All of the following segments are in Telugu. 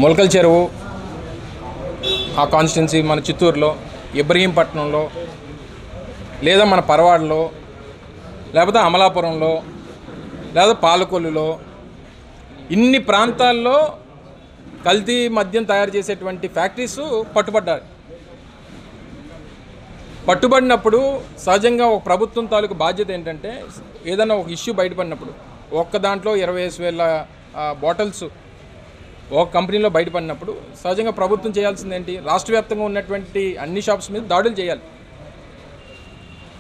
మొలకల చెరువు ఆ కాన్స్టిట్యున్సీ మన చిత్తూరులో, ఇబ్రహీంపట్నంలో, లేదా మన పరవాడలో, లేకపోతే అమలాపురంలో, లేదా పాలకొల్లులో, ఇన్ని ప్రాంతాల్లో కల్తీ మద్యం తయారు చేసేటువంటి ఫ్యాక్టరీస్ పట్టుబడినప్పుడు సహజంగా ఒక ప్రభుత్వం తాలూకు బాధ్యత ఏంటంటే, ఏదైనా ఒక ఇష్యూ బయటపడినప్పుడు ఒక్క దాంట్లో 25,000 బాటిల్స్ ఒక కంపెనీలో బయటపడినప్పుడు సహజంగా ప్రభుత్వం చేయాల్సింది ఏంటి? రాష్ట్ర వ్యాప్తంగా ఉన్నటువంటి అన్ని షాప్స్ మీద దాడులు చేయాలి.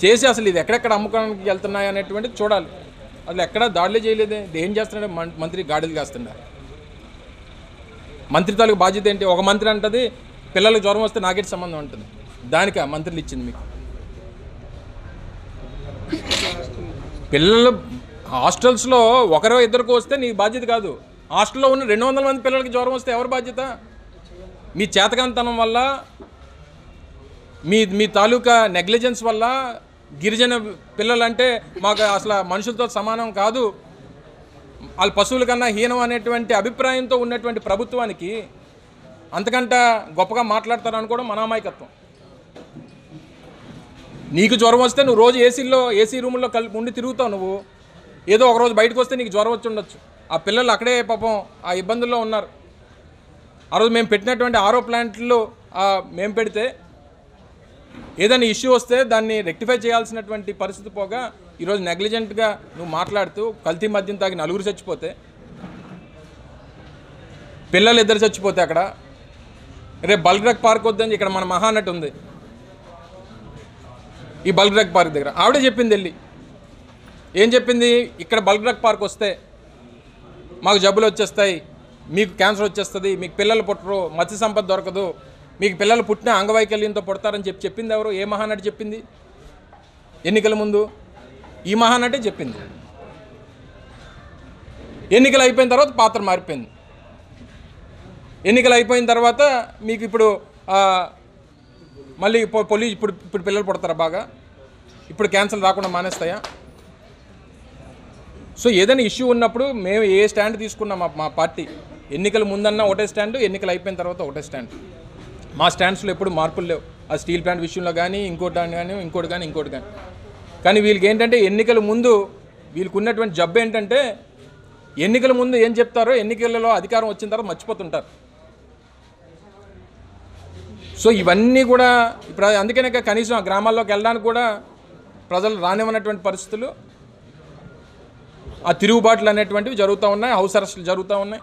చేసి అసలు ఇది ఎక్కడెక్కడ అమ్ముకోవడానికి వెళ్తున్నాయి అనేటువంటిది చూడాలి. అసలు ఎక్కడా దాడులే చేయలేదే. ఏం చేస్తున్నాడు మంత్రి? గాడులు కాస్తున్నాడు. మంత్రి తాలూకు బాధ్యత ఏంటి? ఒక మంత్రి అంటది పిల్లలకు జ్వరం వస్తే నాకేటి సంబంధం ఉంటుంది. దానికి మంత్రులు ఇచ్చింది మీకు. పిల్లలు హాస్టల్స్లో ఒకరో ఇద్దరికి వస్తే నీ బాధ్యత కాదు. హాస్టల్లో ఉన్న 200 మంది పిల్లలకి జ్వరం వస్తే ఎవరి బాధ్యత? మీ చేతకాంతనం వల్ల, మీ తాలూకా నెగ్లిజెన్స్ వల్ల గిరిజన పిల్లలంటే మాకు అసలు మనుషులతో సమానం కాదు, వాళ్ళు పశువుల కన్నా హీనం అనేటువంటి అభిప్రాయంతో ఉన్నటువంటి ప్రభుత్వానికి అంతకంటే గొప్పగా మాట్లాడతారు అనుకోవడం మన అమాయకత్వం. నీకు జ్వరం వస్తే నువ్వు రోజు ఏసీ రూముల్లో ఉండి తిరుగుతావు. నువ్వు ఏదో ఒకరోజు బయటకు వస్తే నీకు జ్వరం వచ్చి ఉండొచ్చు. ఆ పిల్లలు అక్కడే పాపం ఆ ఇబ్బందుల్లో ఉన్నారు. ఆ రోజు మేము పెట్టినటువంటి ఆరో ప్లాంట్లు మేము పెడితే ఏదైనా ఇష్యూ వస్తే దాన్ని రెక్టిఫై చేయాల్సినటువంటి పరిస్థితి పోగా ఈరోజు నెగ్లిజెంట్గా నువ్వు మాట్లాడుతూ కల్తీ మద్యం తాగి 4 చచ్చిపోతే, పిల్లలు 2 చచ్చిపోతే, అక్కడ రేపు బల్క్ డ్రగ్ పార్క్ వద్దని ఇక్కడ మన మహానటి ఉంది, ఈ బల్క్ డ్రగ్ పార్క్ దగ్గర ఆవిడే చెప్పింది. వెళ్ళి ఏం చెప్పింది? ఇక్కడ బల్క్ డ్రగ్ పార్క్ వస్తే మాకు జబ్బులు వచ్చేస్తాయి, మీకు క్యాన్సర్ వచ్చేస్తుంది, మీకు పిల్లలు పుట్టరు, మత్స్య సంపద దొరకదు, మీకు పిల్లలు పుట్టిన అంగవైకల్యంతో పుడతారని చెప్పింది ఎవరు? ఏ మహానటి చెప్పింది? ఎన్నికల ముందు ఈ మహానటే చెప్పింది. ఎన్నికలు అయిపోయిన తర్వాత పాత్ర మారిపోయింది. ఎన్నికలు అయిపోయిన తర్వాత మీకు ఇప్పుడు మళ్ళీ ఇప్పుడు పిల్లలు పుడతారా బాగా? ఇప్పుడు క్యాన్సర్ రాకుండా మానేస్తాయా? సో ఏదైనా ఇష్యూ ఉన్నప్పుడు మేము ఏ స్టాండ్ తీసుకున్నాం మా పార్టీ, ఎన్నికల ముందన్నా ఒకటే స్టాండ్, ఎన్నికలు అయిపోయిన తర్వాత ఒకటే స్టాండ్. మా స్టాండ్స్లో ఎప్పుడు మార్పులు లేవు. ఆ స్టీల్ ప్లాంట్ విషయంలో కానీ ఇంకోటి కానీ. కానీ వీళ్ళకి ఏంటంటే ఎన్నికల ముందు వీళ్ళకి ఉన్నటువంటి జబ్బు ఏంటంటే, ఎన్నికల ముందు ఏం చెప్తారో ఎన్నికలలో అధికారం వచ్చిన తర్వాత మర్చిపోతుంటారు. సో ఇవన్నీ కూడా ఇప్పుడు అందుకనే కనీసం ఆ గ్రామాల్లోకి వెళ్ళడానికి కూడా ప్రజలు రానివ్వనటువంటి పరిస్థితులు, ఆ తిరుగుబాట్లు అనేటువంటివి జరుగుతూ ఉన్నాయి, హౌస్ అరెస్టులు జరుగుతూ ఉన్నాయి.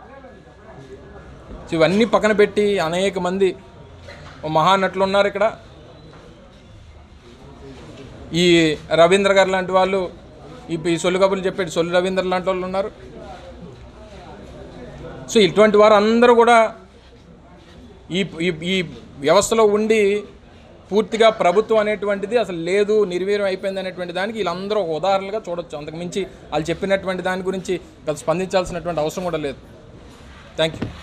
సో ఇవన్నీ పక్కన పెట్టి అనేక మంది మహానటులు ఉన్నారు ఇక్కడ. ఈ రవీంద్ర గారు లాంటి వాళ్ళు, ఈ సొల్లు కబుర్లు చెప్పేటి సొల్లు రవీంద్ర లాంటి వాళ్ళు ఉన్నారు. సో ఇటువంటి వారు అందరూ కూడా ఈ వ్యవస్థలో ఉండి పూర్తిగా ప్రభుత్వం అనేటువంటిది అసలు లేదు, నిర్వీర్యం అయిపోయింది అనేటువంటి దానికి వీళ్ళందరూ ఒక ఉదాహరణగా చూడొచ్చు. అంతకుమించి వాళ్ళు చెప్పినటువంటి దాని గురించి స్పందించాల్సినటువంటి అవసరం కూడా లేదు. Thank you.